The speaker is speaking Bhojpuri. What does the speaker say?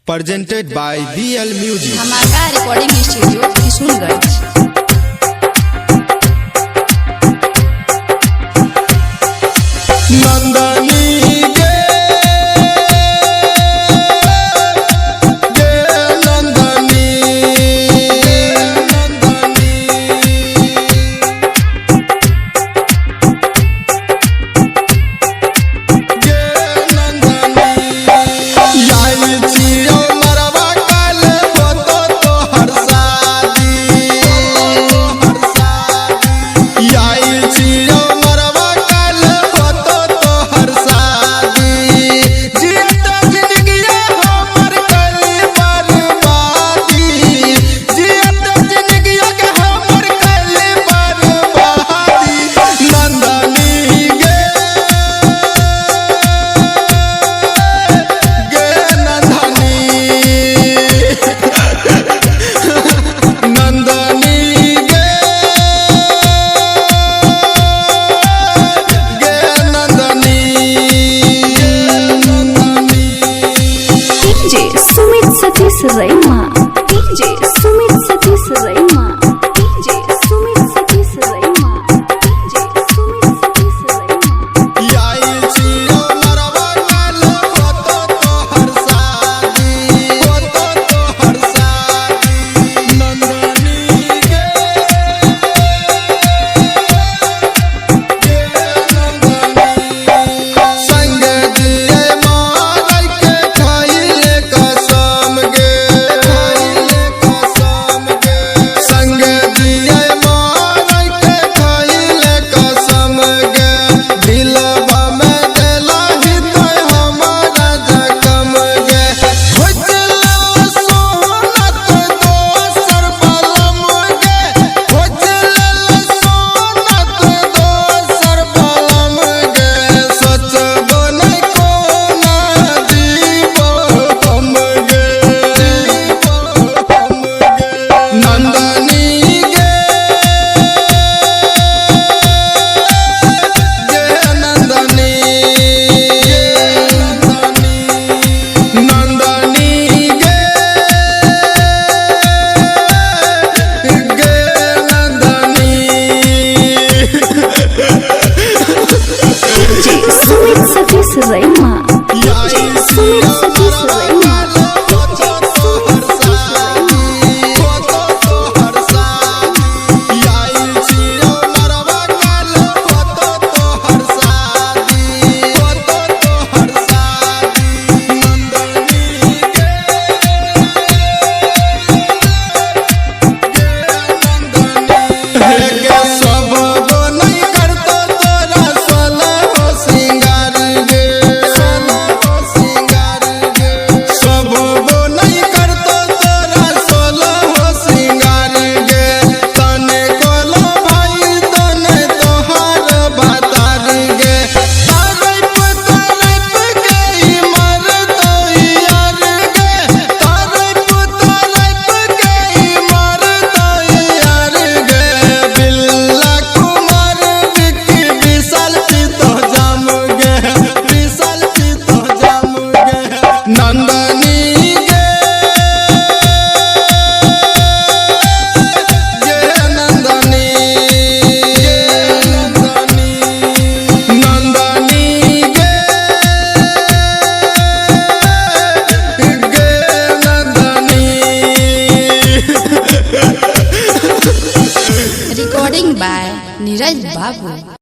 presented by BL Music. धमाका recording studio Kishanganj. Satish रैमा DJ Sumit Satish रैमा DJ Sumit Satish रैमा DJ Sumit Satish रैमा याई जियो मरवा काल होतो तो हर शादी नंदनी के संग दिए मार के खाइले कसम गे संग दिए मार के खाइले कसम गे दिलवा में दिलाही तो हमारा जखम गे खोजला सोनत दोसर बलम गे खोजला सोनत दोसर बलम गे सोचबो नहीं कोना जीवो हम गे नंदनी गे नंदनी नंदनी गे नंदनी डीजे सुमित सतीश रैमा डीजे सुमित सतीश रैमा नंदनी गे नंदनी नंदनी गे नंदनी रिकॉर्डिंग बाय नीरज बाबू।